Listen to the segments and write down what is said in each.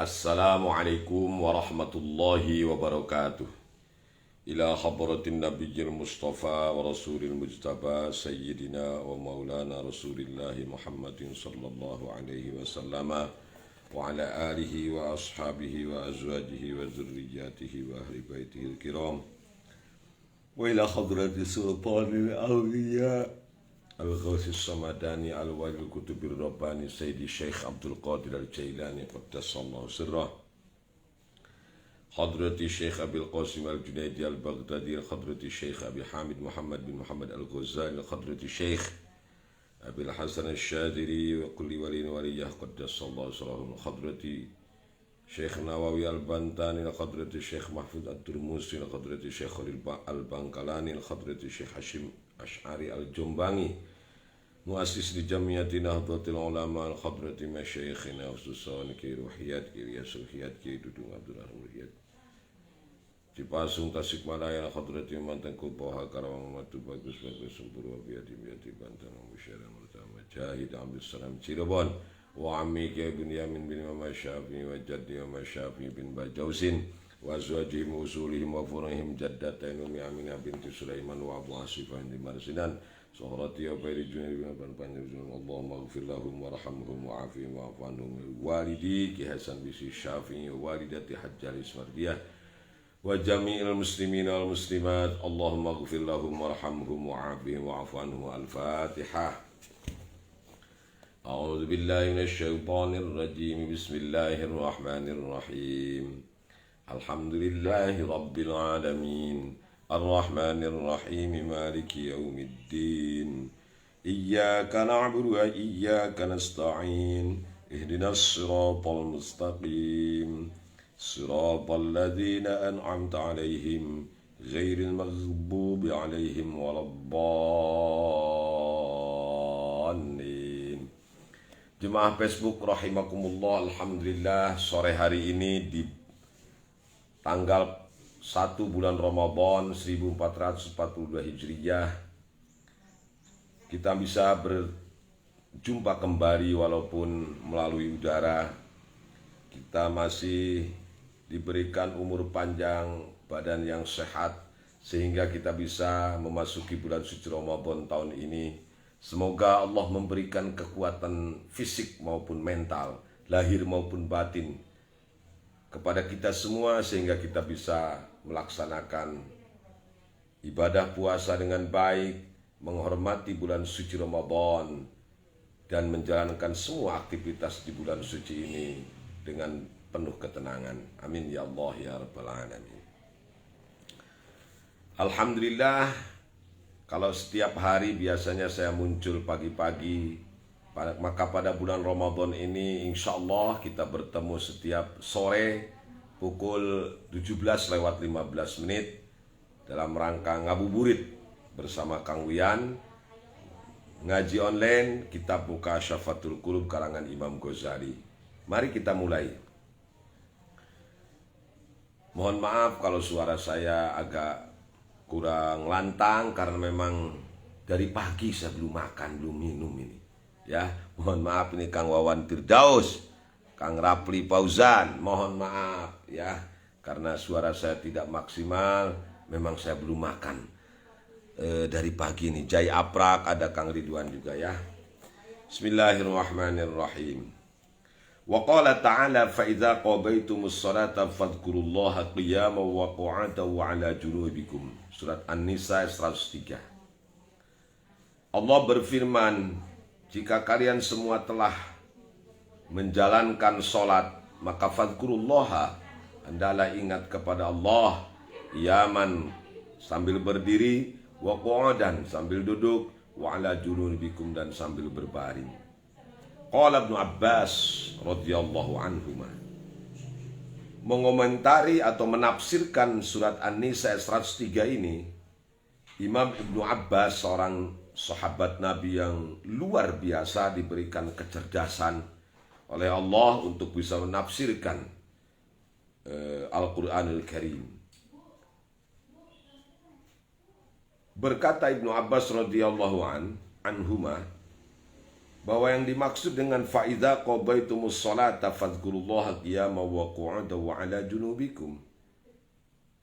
Assalamualaikum warahmatullahi wabarakatuh. Ila hadratin nabiyil mustafa wa rasulil mujtaba sayyidina wa maulana rasulillahi Muhammadin sallallahu alaihi wasallam wa ala alihi wa ashabihi wa azwajihi wa zurriyatihi wa ahli baitihi al-kiram wa ila hadrati sultanil awliya al-Ghawthis Samadani al-Walil Kutubir Rabbani Sayyidi Syekh Abdul Qadir Al-Jailani Qaddasallahu sirrah, Hadrati Syekh Abil Qasim Al-Junaidi Al-Baghdadi, Hadrati Syekh Abi Hamid Muhammad bin Muhammad Al-Ghazali, Hadrati Syekh Abil Hasan Al-Syadiri wa kulli waliyin waliyah Qaddasallahu sirrahum, Hadrati Syekh Nawawi Al-Bantani, Hadrati Syekh Mahfud Ad-Durmusi, Hadrati Syekh Khalil Al-Bangkalani, Hadrati Syekh Hashim Ash'ari Al-Jumbangi, Muassis di Jamiati Nahdlatul Ulama, Al-Hadrati Masyayikhina Ususawan Ki Ruhiyat, Ki Riyasul Hiyat, Ki Dudung Abdul Rahman Hiyat, Cipasung Tasikmalaya, Al-Hadrati Mantengku Poha Karawang Matu Bagus Sempurwa Biati Bantan Musyara Murtama Jahid Abdul Salam Cirebon, wa ammi Ki bin Yamin bin Imam Syafi'i wa jaddi Imam Syafi'i bin Bajausin wa azwajihim wa usulihim wa furahim jaddatain Umi Aminah binti Sulaiman wa Abu Asifah di Marsinan Sohrati wa Bairi Junaydi bin Aban Panjurun Allahumma gfir lahum warhamhum wa'afihim wa'afanhum walidi Ki Hasan bisi Syafi'i wa walidati Hajjal Ismardiyah wa jami'il muslimin wal muslimat Allahumma gfir lahum warhamhum wa'afihim wa'afanhum. Al-Fatihah. A'udzu billahi minasy syaithanir rajim. Bismillahirrahmanirrahim. Alhamdulillahi rabbil alamin. Ar-Rahmanir Rahim. Maliki yaumiddin. Iyyaka na'budu wa iyyaka nasta'in. Ihdinas siratal mustaqim. Siratal ladzina an'amta 'alaihim ghairil maghdubi 'alaihim waladdallin. Jemaah Facebook rahimakumullah, alhamdulillah sore hari ini di tanggal 1 bulan Ramadan 1442 Hijriyah kita bisa berjumpa kembali walaupun melalui udara. Kita masih diberikan umur panjang, badan yang sehat sehingga kita bisa memasuki bulan suci Ramadan tahun ini. Semoga Allah memberikan kekuatan fisik maupun mental, lahir maupun batin kepada kita semua sehingga kita bisa melaksanakan ibadah puasa dengan baik, menghormati bulan suci Ramadan dan menjalankan semua aktivitas di bulan suci ini dengan penuh ketenangan. Amin ya Allah ya Rabbal Alamin. Alhamdulillah, kalau setiap hari biasanya saya muncul pagi-pagi, maka pada bulan Ramadan ini insya Allah kita bertemu setiap sore pukul 17:15 dalam rangka ngabuburit bersama Kang Wian, ngaji online kitab Mukasyafatul Qulub karangan Imam Ghazali. Mari kita mulai. Mohon maaf kalau suara saya agak kurang lantang karena memang dari pagi saya belum makan, belum minum ini. Ya, mohon maaf ini Kang Wawan Firdaus, Kang Rapli Fauzan, mohon maaf ya karena suara saya tidak maksimal, memang saya belum makan dari pagi ini. Jai Aprak, ada Kang Ridwan juga ya. Bismillahirrahmanirrahim. Wa qala ta'ala fa idza qadaytumus salata fadhkurullaha qiyaman wa qu'udan wa 'ala junubikum. Surat An-Nisa 103. Allah berfirman, jika kalian semua telah menjalankan sholat, maka fadhkurullaha, hendaklah ingat kepada Allah, qiyaman sambil berdiri, wa qu'udan sambil duduk, wa 'ala junubikum dan sambil berbaring. Qala Ibnu Abbas radhiyallahu anhuma mengomentari atau menafsirkan surat An-Nisa 103 ini, Imam Ibnu Abbas seorang sahabat Nabi yang luar biasa diberikan kecerdasan oleh Allah untuk bisa menafsirkan Al-Quranul Karim. Berkata Ibnu Abbas radhiyallahu anhuma, bahwa yang dimaksud dengan fa'idza qabaitumus sholata fadhkurullaha qiyaman wa qu'udan wa 'ala junubikum.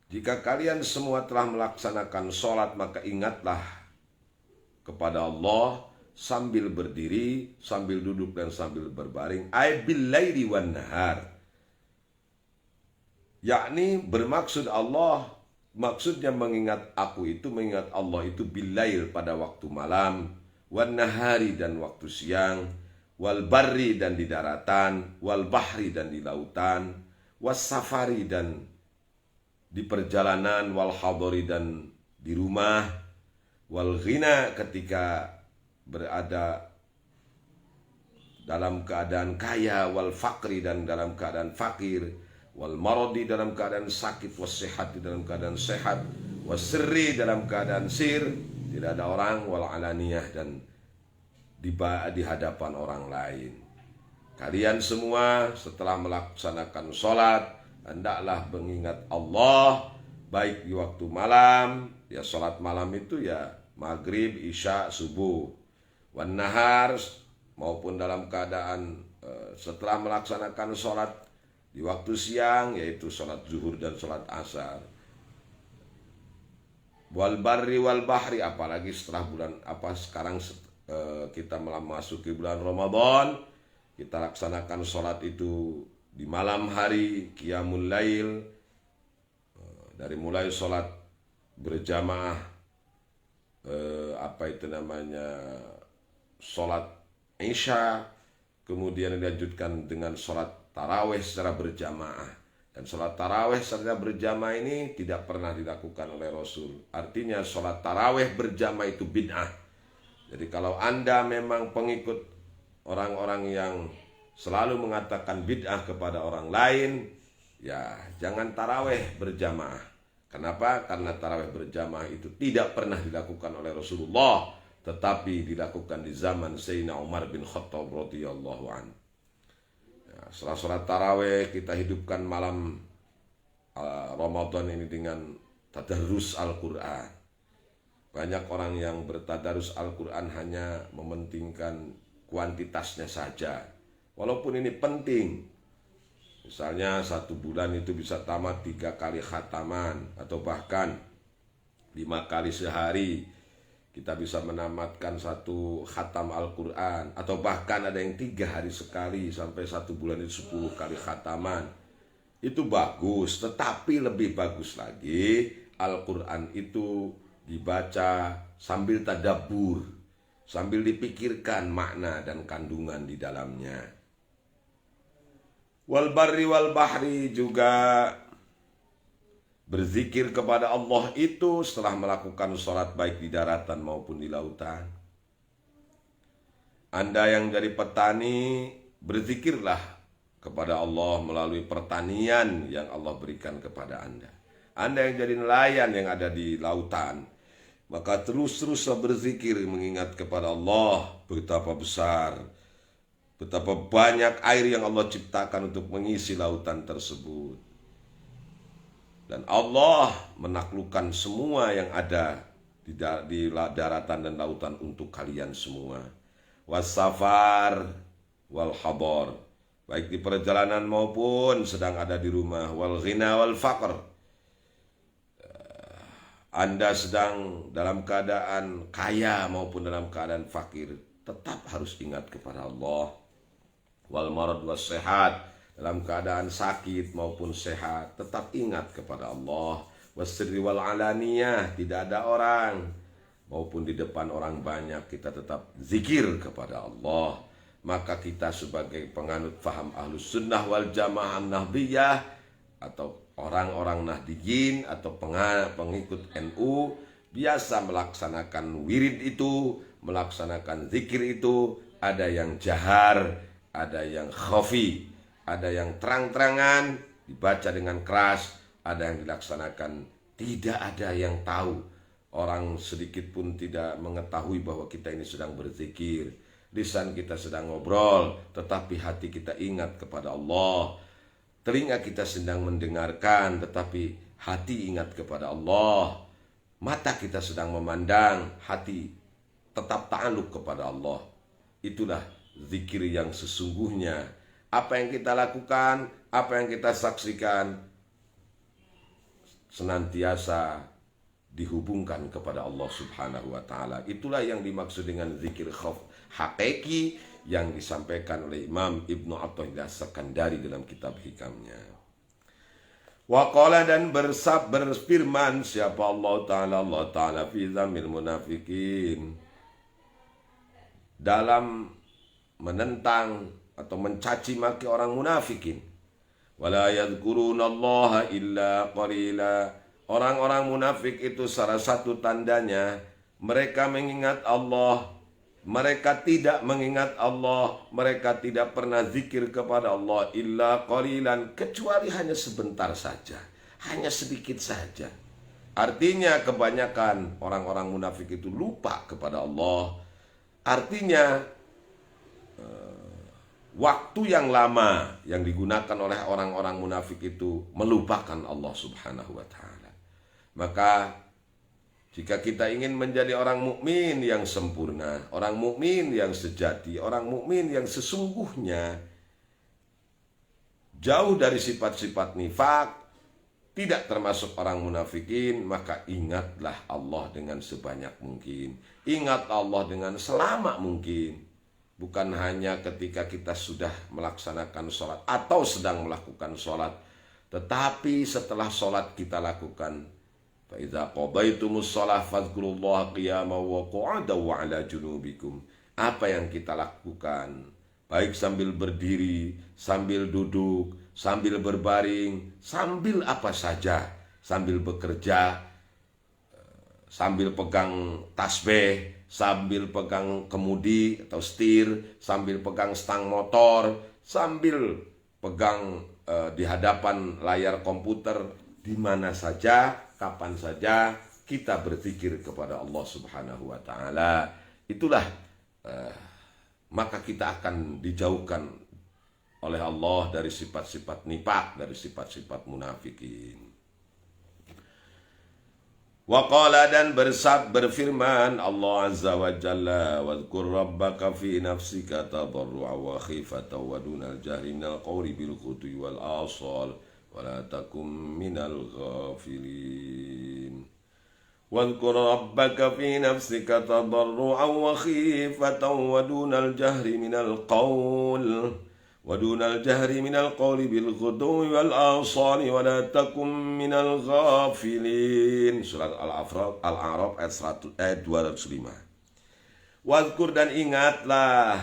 Jika kalian semua telah melaksanakan sholat, maka ingatlah kepada Allah sambil berdiri, sambil duduk, dan sambil berbaring. Ay bil laili wan nahar. Yakni bermaksud Allah, maksudnya mengingat aku itu, mengingat Allah itu bil lail pada waktu malam, wan nahari dan waktu siang, wal barri dan di daratan, wal bahri dan di lautan, was safari dan di perjalanan, wal hadori dan di rumah, wal ghina ketika berada dalam keadaan kaya, wal fakri dan dalam keadaan fakir, wal maradi dalam keadaan sakit, was sehat dalam keadaan sehat, was sirri dalam keadaan sir, tidak ada orang, wal alaniyah dan di hadapan orang lain. Kalian semua setelah melaksanakan sholat, hendaklah mengingat Allah, baik di waktu malam, ya sholat malam itu ya maghrib, isya, subuh, wan nahar, maupun dalam keadaan setelah melaksanakan sholat di waktu siang, yaitu sholat zuhur dan sholat asar, wal barri wal bahri, apalagi setelah sekarang kita memasuki bulan Ramadan, kita laksanakan sholat itu di malam hari, qiyamul lail, dari mulai sholat berjamaah, sholat isya, kemudian dilanjutkan dengan sholat taraweh secara berjamaah. Dan sholat taraweh secara berjamaah ini tidak pernah dilakukan oleh Rasul. Artinya sholat taraweh berjamaah itu bid'ah. Jadi kalau Anda memang pengikut orang-orang yang selalu mengatakan bid'ah kepada orang lain, ya jangan taraweh berjamaah. Kenapa? Karena taraweh berjamaah itu tidak pernah dilakukan oleh Rasulullah, tetapi dilakukan di zaman Sayyidina Umar bin Khattab radhiyallahu anhu. Ya, setelah sholat taraweh, kita hidupkan malam Ramadan ini dengan tadarus Al-Quran. Banyak orang yang bertadarus Al-Quran hanya mementingkan kuantitasnya saja. Walaupun ini penting, misalnya 1 bulan itu bisa tamat 3 kali khataman, atau bahkan 5 kali sehari kita bisa menamatkan 1 khatam Al-Quran, atau bahkan ada yang 3 hari sekali sampai 1 bulan itu 10 kali khataman. Itu bagus, tetapi lebih bagus lagi Al-Quran itu dibaca sambil tadabbur, sambil dipikirkan makna dan kandungan di dalamnya. Wal barri wal bahri, juga berzikir kepada Allah itu setelah melakukan sholat baik di daratan maupun di lautan. Anda yang dari petani, berzikirlah kepada Allah melalui pertanian yang Allah berikan kepada Anda. Anda yang jadi nelayan yang ada di lautan, maka terus-teruslah berzikir mengingat kepada Allah betapa besar, betapa banyak air yang Allah ciptakan untuk mengisi lautan tersebut. Dan Allah menaklukkan semua yang ada di daratan dan lautan untuk kalian semua. Wasafar wal hadar, baik di perjalanan maupun sedang ada di rumah. Wal ghina wal faqr, Anda sedang dalam keadaan kaya maupun dalam keadaan fakir, tetap harus ingat kepada Allah. Wal marad was sehat, dalam keadaan sakit maupun sehat, tetap ingat kepada Allah. Wasirri wal alaniyah, tidak ada orang maupun di depan orang banyak, kita tetap zikir kepada Allah. Maka kita sebagai penganut faham ahlus sunnah wal jamaah nahdiyah, atau orang-orang nahdiyin atau pengikut NU, biasa melaksanakan wirid itu, melaksanakan zikir itu. Ada yang jahar, ada yang khafi, ada yang terang-terangan dibaca dengan keras, ada yang dilaksanakan tidak ada yang tahu. Orang sedikit pun tidak mengetahui bahwa kita ini sedang berzikir. Lisan kita sedang ngobrol, tetapi hati kita ingat kepada Allah. Telinga kita sedang mendengarkan, tetapi hati ingat kepada Allah. Mata kita sedang memandang, hati tetap ta'alluq kepada Allah. Itulah zikir yang sesungguhnya. Apa yang kita lakukan, apa yang kita saksikan, senantiasa dihubungkan kepada Allah Subhanahu wa Ta'ala. Itulah yang dimaksud dengan zikir khauf hakiki yang disampaikan oleh Imam Ibnu Athaillah Sekandari dalam kitab hikamnya. Waqala dan berfirman siapa Allah Ta'ala fi dzamil munafikin, dalam menentang atau mencaci maki orang munafikin. Wala yadhkurunallaha illa qalila. Orang-orang munafik itu salah satu tandanya mereka mengingat Allah, mereka tidak mengingat Allah, mereka tidak pernah zikir kepada Allah illa qalilan, kecuali hanya sebentar saja, hanya sedikit saja. Artinya kebanyakan orang-orang munafik itu lupa kepada Allah. Artinya waktu yang lama yang digunakan oleh orang-orang munafik itu melupakan Allah Subhanahu wa Ta'ala. Maka jika kita ingin menjadi orang mukmin yang sempurna, orang mukmin yang sejati, orang mukmin yang sesungguhnya jauh dari sifat-sifat nifak, tidak termasuk orang munafikin, maka ingatlah Allah dengan sebanyak mungkin. Ingat Allah dengan selama mungkin. Bukan hanya ketika kita sudah melaksanakan sholat atau sedang melakukan sholat, tetapi setelah sholat kita lakukan. فَإِذَا قَضَيْتُمُ الصَّلَاةَ فَاذْكُرُوا اللَّهَ قِيَامًا وَقُعُودًا وَعَلَى جُنُوبِكُمْ. Apa yang kita lakukan, baik sambil berdiri, sambil duduk, sambil berbaring, sambil apa saja, sambil bekerja, sambil pegang tasbih, sambil pegang kemudi atau setir, sambil pegang stang motor, sambil pegang di hadapan layar komputer, di mana saja, kapan saja kita berzikir kepada Allah Subhanahu wa Ta'ala. Itulah maka kita akan dijauhkan oleh Allah dari sifat-sifat nifaq, dari sifat-sifat munafikin. Waqala dan berfirman Allah Azza wa Jalla, wadhkur rabbaka fi nafsika tadarru'an wa khifatan wa dunal jahri minal qawli bil ghudwi wal asal wa la takum minal ghafilin. Wadhkur rabbaka fi nafsika tadarru'an wa khifatan wa dunal jahri minal qawli ودون الجهر من القول بالغدو والآصال ولا تكن من الغافلين. Surat Al-A'raf ayat 205. Wadhkur dan ingatlah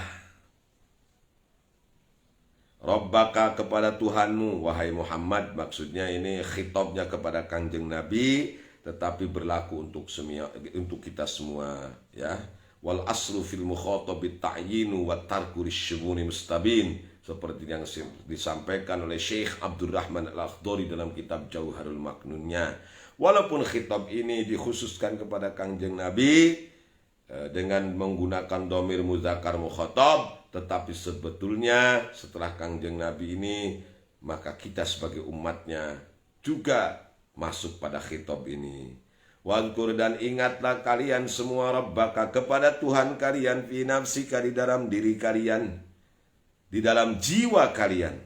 Rabbaka kepada Tuhanmu, wahai Muhammad. Maksudnya ini khitabnya kepada Kangjeng Nabi, tetapi berlaku untuk kita semua, ya. Wal aslu fil mukhatabit ta'yinu wa tarku lisyughuni mustabin, seperti yang disampaikan oleh Syekh Abdurrahman Al-Akhdari dalam kitab Jauharul Maknunnya. Walaupun khitab ini dikhususkan kepada Kangjeng Nabi dengan menggunakan dhamir muzakkar mukhatab, tetapi sebetulnya setelah Kangjeng Nabi ini, maka kita sebagai umatnya juga masuk pada khitab ini. Wadhkur dan ingatlah kalian semua Rabbaka kepada Tuhan kalian fi nafsika di dalam diri kalian, di dalam jiwa kalian,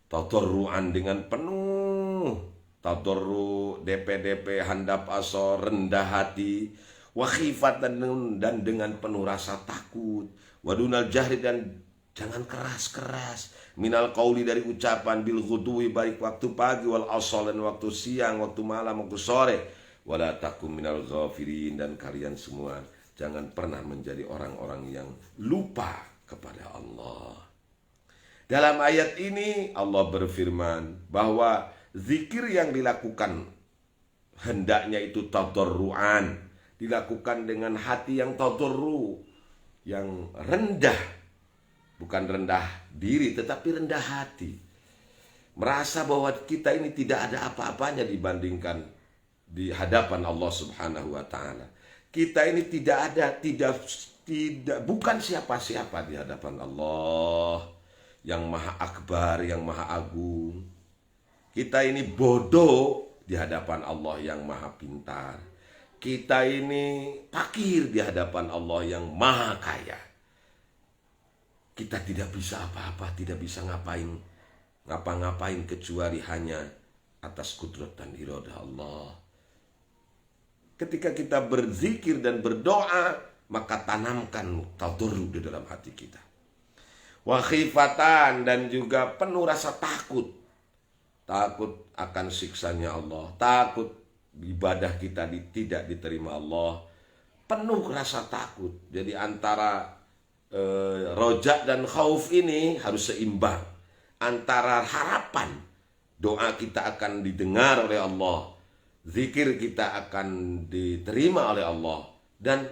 tadarruan dengan penuh tadarru, DP handap asor, rendah hati, wa khifatan dan dengan penuh rasa takut, wadunal jahri dan jangan keras-keras, minal qauli dari ucapan, bil ghudwi baik waktu pagi, wal asal dan waktu siang, waktu malam, waktu sore, wala takum minal ghafilin dan kalian semua jangan pernah menjadi orang-orang yang lupa kepada Allah. Dalam ayat ini Allah berfirman bahwa zikir yang dilakukan hendaknya itu tadarruan, dilakukan dengan hati yang tadarru, yang rendah, bukan rendah diri tetapi rendah hati. Merasa bahwa kita ini tidak ada apa-apanya dibandingkan di hadapan Allah Subhanahu wa Ta'ala. Kita ini tidak bukan siapa-siapa di hadapan Allah yang maha akbar, yang maha agung. Kita ini bodoh di hadapan Allah yang maha pintar. Kita ini fakir di hadapan Allah yang maha kaya. kita tidak bisa apa-apa, tidak bisa ngapa-ngapain kecuali hanya atas kudrat dan iradah Allah. Ketika kita berzikir dan berdoa, maka tanamkan tadarruk di dalam hati kita. Wa khifatan, dan juga penuh rasa takut. Takut akan siksanya Allah, takut ibadah kita tidak diterima Allah. Penuh rasa takut. Jadi antara roja dan khauf ini harus seimbang. Antara harapan doa kita akan didengar oleh Allah, zikir kita akan diterima oleh Allah, dan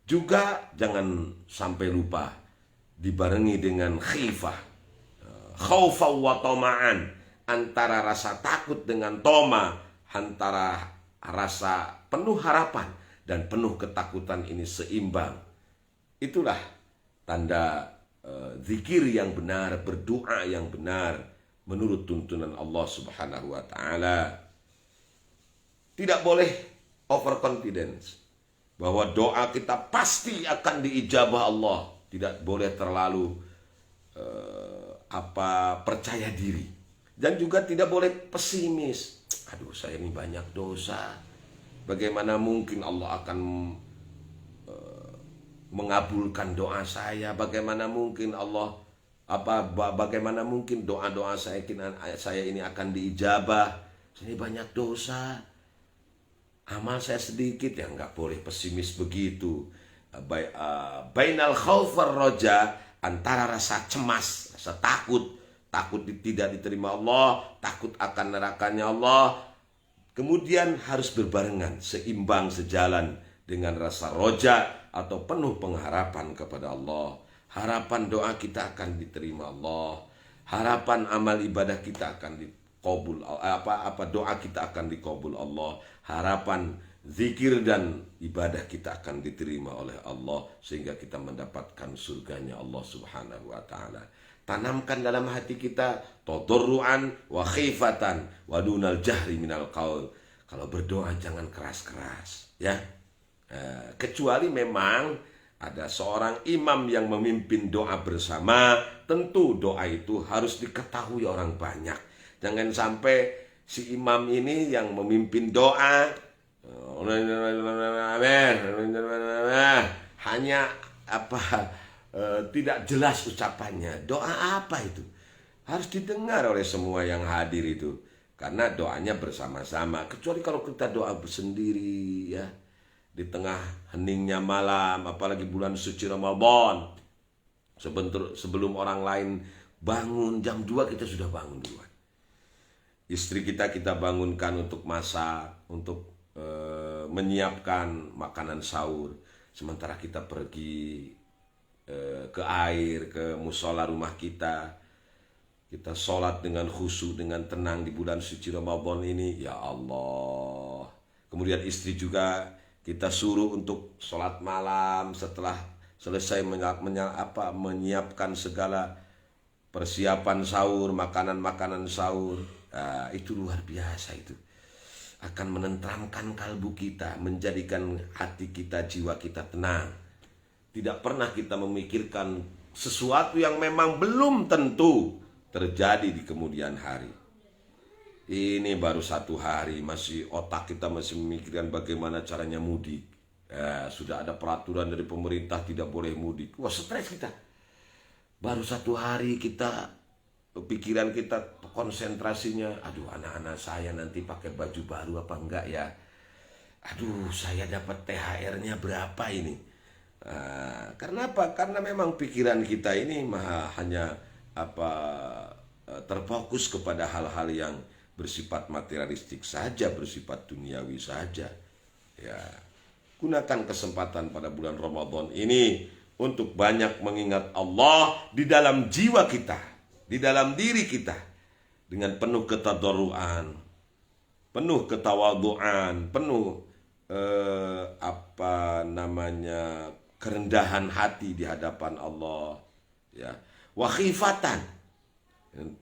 juga jangan sampai lupa dibarengi dengan khifah, khaufa wa tama'an, antara rasa takut dengan toma, antara rasa penuh harapan dan penuh ketakutan ini seimbang. Itulah tanda zikir yang benar, berdoa yang benar menurut tuntunan Allah Subhanahu wa taala. Tidak boleh overconfidence bahwa doa kita pasti akan diijabah Allah. Tidak boleh terlalu percaya diri, dan juga tidak boleh pesimis. Aduh, saya ini banyak dosa, bagaimana mungkin Allah akan mengabulkan doa saya? Bagaimana mungkin bagaimana mungkin doa-doa saya ini akan diijabah? Saya banyak dosa, amal saya sedikit. Ya, nggak boleh pesimis begitu. Bainal khauf war roja, antara rasa cemas, rasa takut tidak diterima Allah, takut akan nerakanya Allah, kemudian harus berbarengan, seimbang, sejalan dengan rasa roja atau penuh pengharapan kepada Allah. Harapan doa kita akan diterima Allah, harapan amal ibadah kita akan dikabul, doa kita akan dikabul Allah, harapan zikir dan ibadah kita akan diterima oleh Allah, sehingga kita mendapatkan surganya Allah Subhanahu wa taala. Tanamkan dalam hati kita tadarruan wa khifatan wa dunal jahri minal qaul. Kalau berdoa jangan keras-keras, ya. Kecuali memang ada seorang imam yang memimpin doa bersama, tentu doa itu harus diketahui orang banyak. Jangan sampai si imam ini yang memimpin doa hanya tidak jelas ucapannya. Doa apa itu? Harus didengar oleh semua yang hadir itu, karena doanya bersama-sama. Kecuali kalau kita doa bersendiri, ya, di tengah heningnya malam, apalagi bulan suci Ramadan, sebelum orang lain bangun, jam 2 kita sudah bangun duluan. Istri kita bangunkan untuk masak, untuk menyiapkan makanan sahur, sementara kita pergi ke air, ke musola rumah kita sholat dengan khusyuk, dengan tenang di bulan suci Ramadan ini. Ya Allah. Kemudian istri juga kita suruh untuk sholat malam setelah selesai menyiapkan segala persiapan sahur, makanan-makanan sahur. Nah, itu luar biasa itu. Akan menenteramkan kalbu kita, menjadikan hati kita, jiwa kita tenang. Tidak pernah kita memikirkan sesuatu yang memang belum tentu terjadi di kemudian hari. Ini baru 1 hari, otak kita masih memikirkan bagaimana caranya mudik. Sudah ada peraturan dari pemerintah tidak boleh mudik. Wah, stres kita. Baru 1 hari pikiran kita, konsentrasinya, aduh, anak-anak saya nanti pakai baju baru apa enggak ya? Aduh, saya dapat THR-nya berapa ini? Karena apa? Karena memang pikiran kita ini hanya terfokus kepada hal-hal yang bersifat materialistik saja, bersifat duniawi saja. Ya, gunakan kesempatan pada bulan Ramadan ini untuk banyak mengingat Allah di dalam jiwa kita, di dalam diri kita, dengan penuh ketadarruan, penuh ketawaduan, penuh kerendahan hati di hadapan Allah, ya. Wa khifatan,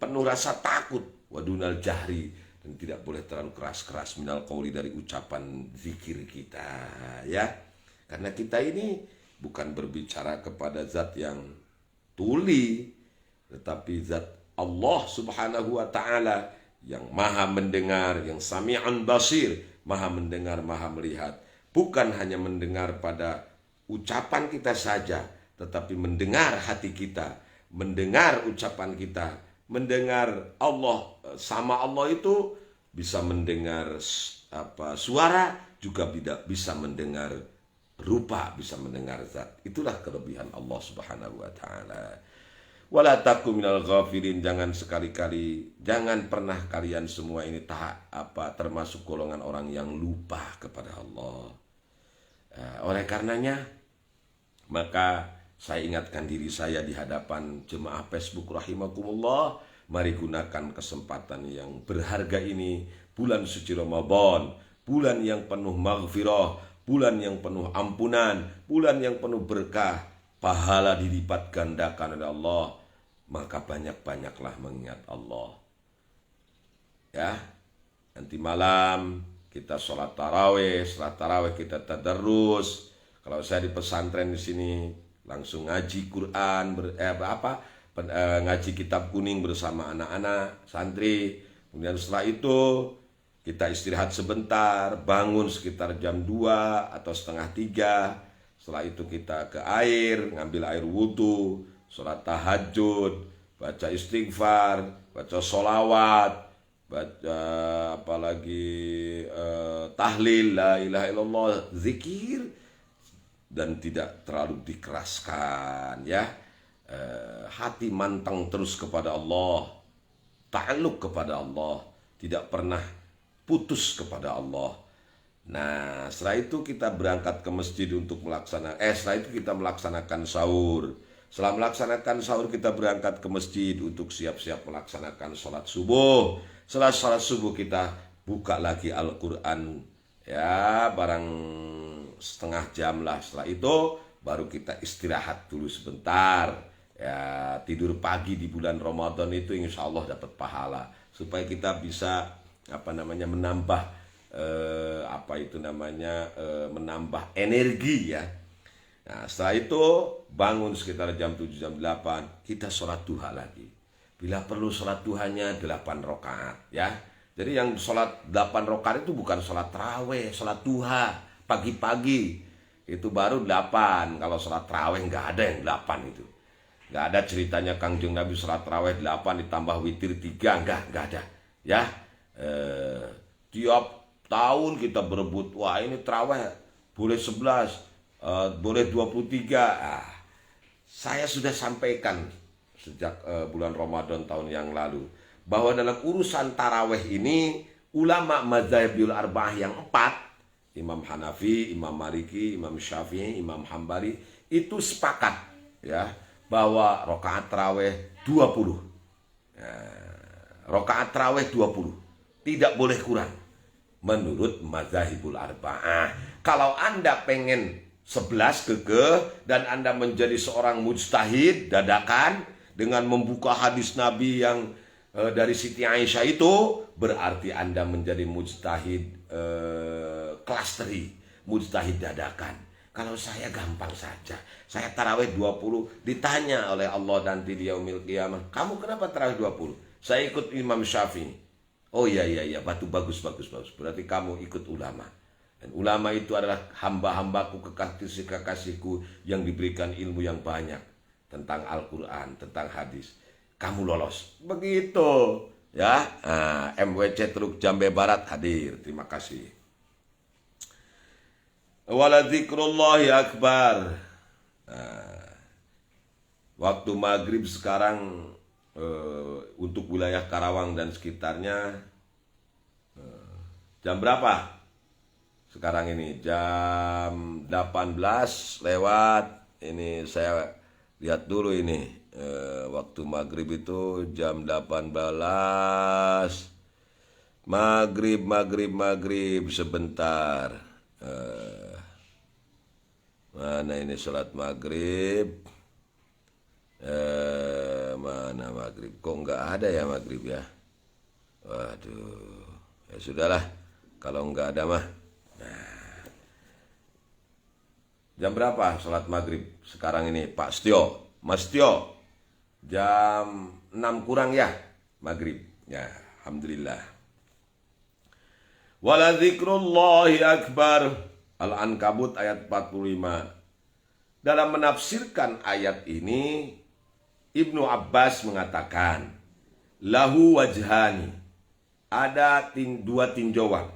penuh rasa takut, wadunal jahri, dan tidak boleh terlalu keras-keras minal qauli, dari ucapan zikir kita, ya. Karena kita ini bukan berbicara kepada zat yang tuli, tetapi zat Allah subhanahu wa ta'ala yang maha mendengar, yang sami'un basir, maha mendengar, maha melihat. Bukan hanya mendengar pada ucapan kita saja, tetapi mendengar hati kita, mendengar ucapan kita, mendengar Allah. Sama Allah itu bisa mendengar suara, juga bisa mendengar rupa, bisa mendengar zat. Itulah kelebihan Allah subhanahu wa ta'ala. Wala taku minal ghafilin, jangan sekali-kali, jangan pernah kalian semua ini termasuk golongan orang yang lupa kepada Allah. Oleh karenanya, maka saya ingatkan diri saya di hadapan jemaah Facebook rahimakumullah, mari gunakan kesempatan yang berharga ini, bulan suci Ramadan, bulan yang penuh maghfirah, bulan yang penuh ampunan, bulan yang penuh berkah, pahala dilipat gandakan oleh Allah. Maka banyak-banyaklah mengingat Allah. Ya, nanti malam kita sholat tarawih, setelah tarawih kita tadarrus. Kalau saya di pesantren di sini langsung ngaji Quran, ngaji kitab kuning bersama anak-anak santri. Kemudian setelah itu kita istirahat sebentar, bangun sekitar jam 2 atau setengah 3. Setelah itu kita ke air, ngambil air wudhu, sholat tahajud, baca istighfar, baca sholawat, baca apalagi tahlil, la ilaha illallah, zikir, dan tidak terlalu dikeraskan, ya. Hati mantang terus kepada Allah, ta'alluq kepada Allah, tidak pernah putus kepada Allah. Nah, setelah itu kita berangkat ke masjid untuk setelah itu kita melaksanakan sahur. Setelah melaksanakan sahur kita berangkat ke masjid untuk siap-siap melaksanakan sholat subuh. Setelah sholat subuh kita buka lagi Al-Quran, ya, barang setengah jam lah. Setelah itu baru kita istirahat dulu sebentar, ya. Tidur pagi di bulan Ramadan itu insya Allah dapat pahala, supaya kita bisa menambah menambah energi, ya. Nah, setelah itu bangun sekitar jam 7 jam 8 kita sholat duha lagi. Bila perlu sholat duhanya 8 rakaat, ya. Jadi yang sholat 8 rakaat itu bukan sholat tarawih, sholat duha pagi-pagi itu baru 8. Kalau sholat tarawih nggak ada yang 8 itu. Nggak ada ceritanya Kangjeng Nabi sholat tarawih 8 ditambah witir 3, nggak ada, ya. Tiap tahun kita berebut, wah ini tarawih boleh 11, boleh 23. Saya sudah sampaikan sejak bulan Ramadan tahun yang lalu, bahwa dalam urusan tarawih ini ulama mazhabul arba'ah yang 4, Imam Hanafi, Imam Maliki, Imam Syafi'i, Imam Hambali, itu sepakat, ya, bahwa rakaat tarawih 20. Rakaat tarawih 20. Tidak boleh kurang menurut mazhabul arba'ah. Kalau Anda pengen 11 kekeh dan Anda menjadi seorang mujtahid dadakan dengan membuka hadis Nabi yang dari Siti Aisyah itu, berarti Anda menjadi mujtahid klasteri, mujtahid dadakan. Kalau saya gampang saja, saya tarawih 20, ditanya oleh Allah nanti di yaumil qiyamah, kamu kenapa tarawih 20? Saya ikut Imam Syafi'i. Oh iya, bagus. Berarti kamu ikut ulama. Dan ulama itu adalah hamba-hambaku, kekasih-kekasihku yang diberikan ilmu yang banyak tentang Al-Quran, tentang hadis. Kamu lolos. Begitu, ya. MWC Truk Jambe Barat hadir. Terima kasih. Waladzikrullahi akbar. Waktu maghrib sekarang untuk wilayah Karawang dan sekitarnya jam berapa? Sekarang ini jam 18 lewat. Ini saya lihat dulu ini. Waktu maghrib itu jam 18. Maghrib sebentar. Mana ini sholat maghrib? Mana maghrib? Kok nggak ada ya maghrib, ya? Waduh, ya sudahlah kalau nggak ada mah. Nah, jam berapa sholat maghrib sekarang ini, Pak Setio, Mas Setio? jam 6 kurang ya maghrib ya, alhamdulillah. Wala dzikrullahi akbar. Al-Ankabut ayat 45. Dalam menafsirkan ayat ini, Ibnu Abbas mengatakan, lahu wajhani, ada dua tinjauan.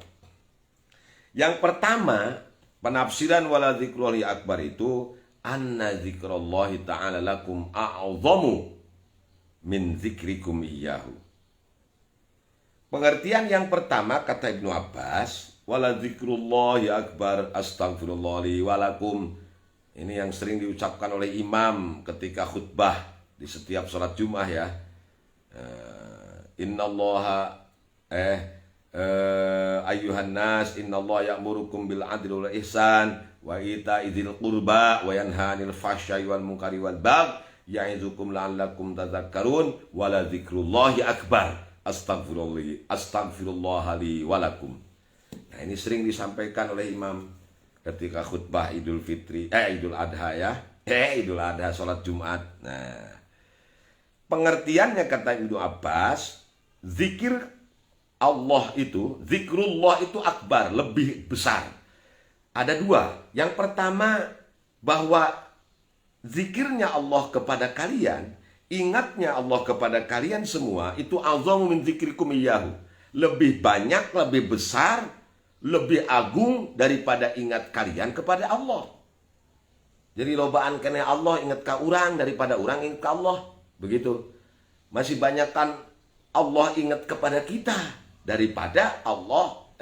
Yang pertama, penafsiran wala dzikrullahi akbar itu anna dzikrullahi ta'ala lakum a'zamu min dzikrikum iyyahu. Pengertian yang pertama kata Ibnu Abbas, wala dzikrullahi akbar astaghfirullah li walakum. Ini yang sering diucapkan oleh imam ketika khutbah di setiap sholat Jumat ya. Innallaha ayyuhan nas innallaha ya'murukum bil adli wal ihsan wa ita'i dzil qurba wa yanha 'anil fahsya'i wal munkari wal baghi ya'izukum la'allakum tadhakkarun wala dzikrullahi akbar astagfirullah li walakum. Nah, ini sering disampaikan oleh imam ketika khutbah Idul Fitri, Idul Adha ya, Idul Adha sholat Jumat. Nah, pengertiannya kata Ibnu Abbas, zikir Allah itu, zikrullah itu akbar, lebih besar. Ada dua. Yang pertama, bahwa zikirnya Allah kepada kalian, ingatnya Allah kepada kalian semua itu azamu min dzikrikum iyyahu. Lebih banyak, lebih besar, lebih agung daripada ingat kalian kepada Allah. Jadi lobaan kena Allah ingat ke orang daripada orang ingat ke Allah. Begitu. Masih banyakkan Allah ingat kepada kita daripada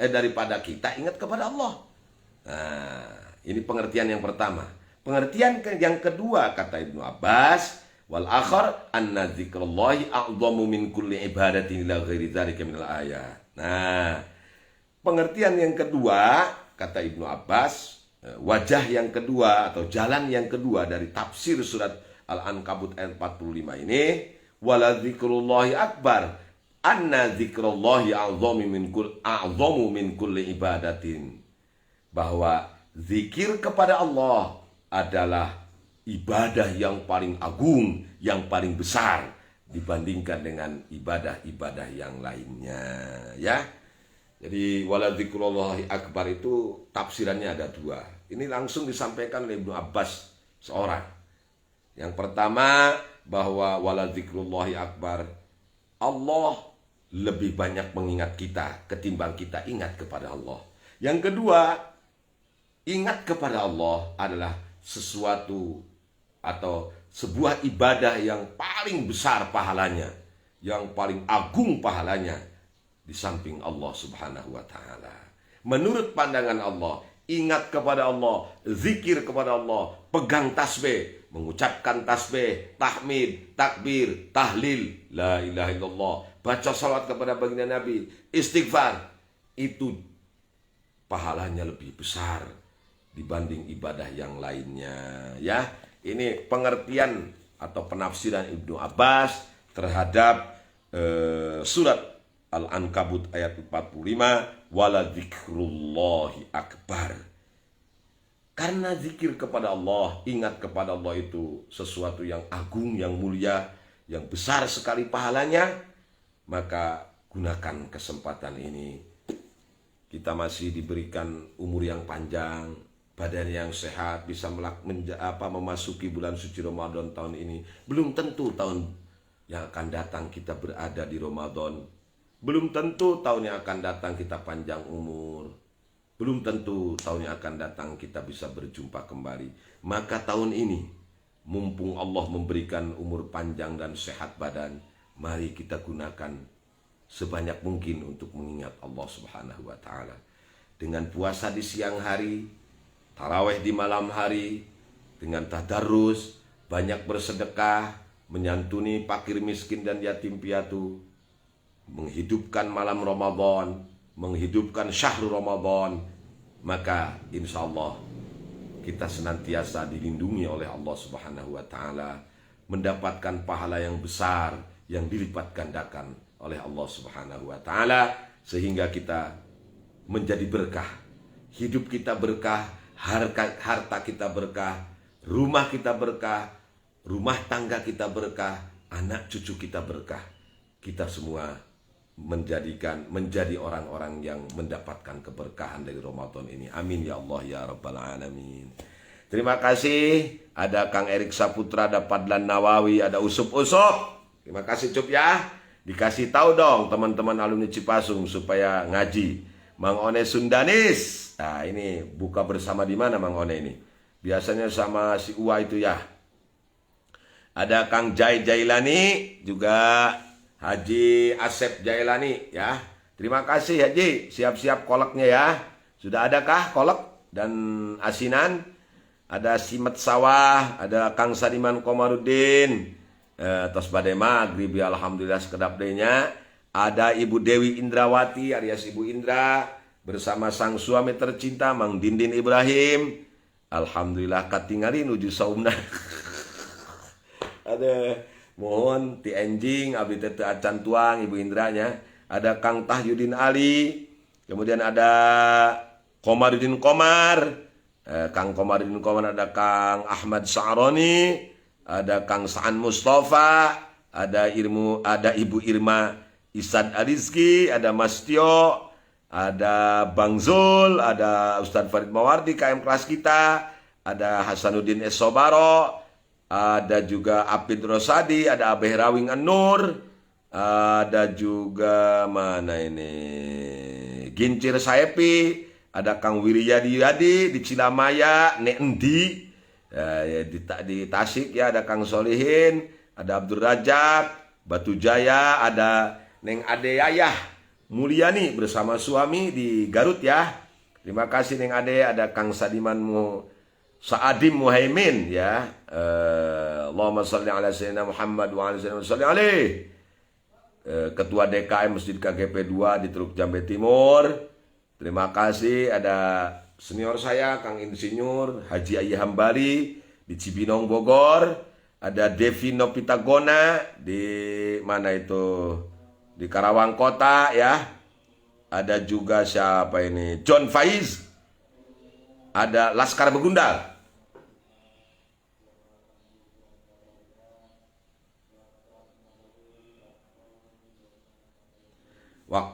daripada kita ingat kepada Allah. Nah, ini pengertian yang pertama. Pengertian yang kedua kata Ibnu Abbas, wal akhar anna dzikrallahi a'zamu min kulli ibadatin ila ghairi dzalika minal ayat. Nah, pengertian yang kedua kata Ibnu Abbas, wajah yang kedua atau jalan yang kedua dari tafsir surat Al-Ankabut ayat 45 ini, wala dzikrullahi akbar anna dzikrallahi a'zamu min kulli ibadatin. Bahwa zikir kepada Allah adalah ibadah yang paling agung, yang paling besar dibandingkan dengan ibadah-ibadah yang lainnya ya. Jadi wala dzikrullahi akbar itu tafsirannya ada dua. Ini langsung disampaikan oleh Ibnu Abbas seorang. Yang pertama bahwa wala dzikrullahi akbar, Allah lebih banyak mengingat kita ketimbang kita ingat kepada Allah. Yang kedua, ingat kepada Allah adalah sesuatu atau sebuah ibadah yang paling besar pahalanya, yang paling agung pahalanya di samping Allah Subhanahu wa taala. Menurut pandangan Allah, ingat kepada Allah, zikir kepada Allah, pegang tasbih, mengucapkan tasbih, tahmid, takbir, tahlil, la ilaha illallah, baca salawat kepada baginda Nabi, istighfar, itu pahalanya lebih besar dibanding ibadah yang lainnya ya. Ini pengertian atau penafsiran Ibnu Abbas terhadap surat Al-Ankabut ayat 45, wala dzikrullahi akbar. Karena zikir kepada Allah, ingat kepada Allah itu sesuatu yang agung, yang mulia, yang besar sekali pahalanya, maka gunakan kesempatan ini. Kita masih diberikan umur yang panjang, badan yang sehat, bisa memasuki bulan suci Ramadan tahun ini. Belum tentu tahun yang akan datang kita berada di Ramadan. Belum tentu tahun yang akan datang kita panjang umur. Belum tentu tahun yang akan datang kita bisa berjumpa kembali. Maka tahun ini, mumpung Allah memberikan umur panjang dan sehat badan, mari kita gunakan sebanyak mungkin untuk mengingat Allah Subhanahu wa taala. Dengan puasa di siang hari, tarawih di malam hari, dengan tadarus, banyak bersedekah, menyantuni fakir miskin dan yatim piatu, menghidupkan malam Ramadan, menghidupkan syahrul Ramadan, maka insya Allah kita senantiasa dilindungi oleh Allah Subhanahu wa taala, mendapatkan pahala yang besar yang dilipat gandakan oleh Allah Subhanahu wa taala, sehingga kita menjadi berkah, hidup kita berkah, harta kita berkah, rumah kita berkah, rumah tangga kita berkah, anak cucu kita berkah. Kita semua menjadi orang-orang yang mendapatkan keberkahan dari Ramadan ini. Amin ya Allah ya Rabbal Alamin. Terima kasih. Ada Kang Erik Saputra, ada Padlan Nawawi, ada Usup-Usup. Terima kasih Cup ya. Dikasih tahu dong teman-teman alumni Cipasung supaya ngaji. Mang One Sundanis. Nah ini buka bersama di mana Mang One ini? Biasanya sama si Uwa itu ya. Ada Kang Jailani, juga Haji Asep Jailani ya. Terima kasih Haji, siap-siap koleknya ya. Sudah adakah kolek dan asinan? Ada Simet Sawah, ada Kang Sadiman Komarudin. Tos badai maghrib ya alhamdulillah sekedap dehnya. Ada Ibu Dewi Indrawati alias Ibu Indra bersama sang suami tercinta Mang Dindin Ibrahim. Alhamdulillah katingali nuju saumna. Ada mohon ti enjing abdi teh acan tuang Ibu Indranya. Ada Kang Tahyudin Ali, kemudian ada Komarudin Komar, Kang Komarudin Komar, ada Kang Ahmad Sa'roni, ada Kang Sa'an Mustafa, ada Ibu Irma Isad Arizki, ada Mas Tio, ada Bang Zul, ada Ustadz Farid Mawardi KM kelas kita, ada Hasanuddin Esobaro, ada juga Apid Rosadi, ada Abeh Rawing An-Nur, ada juga mana ini Gincir Saepi, ada Kang Wiryadi Yadi di Cilamaya, Nendi ya, di Tasik ya, ada Kang Solihin, ada Abdul Rajak, Batu Jaya, ada Neng Ade Yayah Mulyani bersama suami di Garut ya. Terima kasih Neng Ade, ada Kang Sa'adim Muhaimin ya. Allahumma sholli ala sayyidina Muhammad wa ala sayyidina sholli alaih. Ketua DKM Masjid KGP 2 di Teluk Jambe Timur. Terima kasih. Ada senior saya Kang Insinyur Haji Ayi Hambali di Cibinong Bogor. Ada Devi Nopitagona di mana itu? Di Karawang Kota ya. Ada juga siapa ini? John Faiz. Ada Laskar Begundal.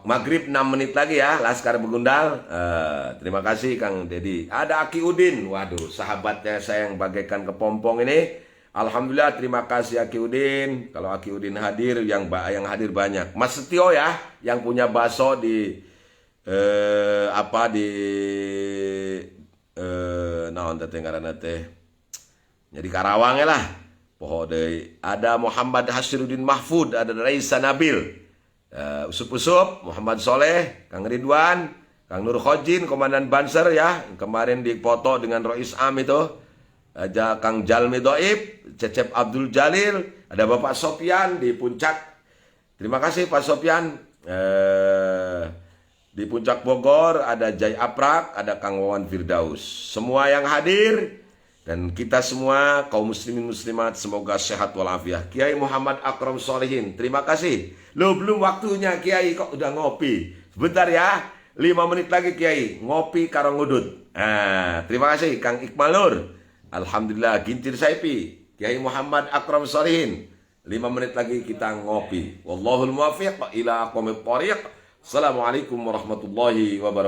Maghrib 6 menit lagi ya, Laskar Begundal. Terima kasih Kang Dedi. Ada Aki Udin. Waduh, sahabatnya saya yang bagaikan kepompong ini. Alhamdulillah, terima kasih Aki Udin. Kalau Aki Udin hadir, yang hadir banyak. Mas Setio ya, yang punya bakso di naon teh ngaranna teh jadi Karawang lah poho deui. Ada Muhammad Hasiruddin Mahfud, ada Raisa Nabil, Usup-Usup, Muhammad Soleh, Kang Ridwan, Kang Nur Khojin, Komandan Banser ya, kemarin dipoto dengan Rois Am itu. Ada Kang Jalmi Doib, Cecep Abdul Jalil, ada Bapak Sopyan di Puncak. Terima kasih Pak Sopyan. Di Puncak Bogor ada Jai Aprak, ada Kang Wawan Firdaus. Semua yang hadir dan kita semua kaum muslimin muslimat semoga sehat walafiat. Kiai Muhammad Akram Solihin, terima kasih. Lo belum waktunya Kiai kok udah ngopi. Sebentar ya, 5 menit lagi Kiai ngopi karo ngudut. Terima kasih Kang Iqbal Nur. Alhamdulillah Gincir Saipi, Kiai Muhammad Akram Solihin. 5 menit lagi kita ngopi. Wallahul muwaffiq ila aqwamit thoriq. Assalamualaikum warahmatullahi wabarakatuh.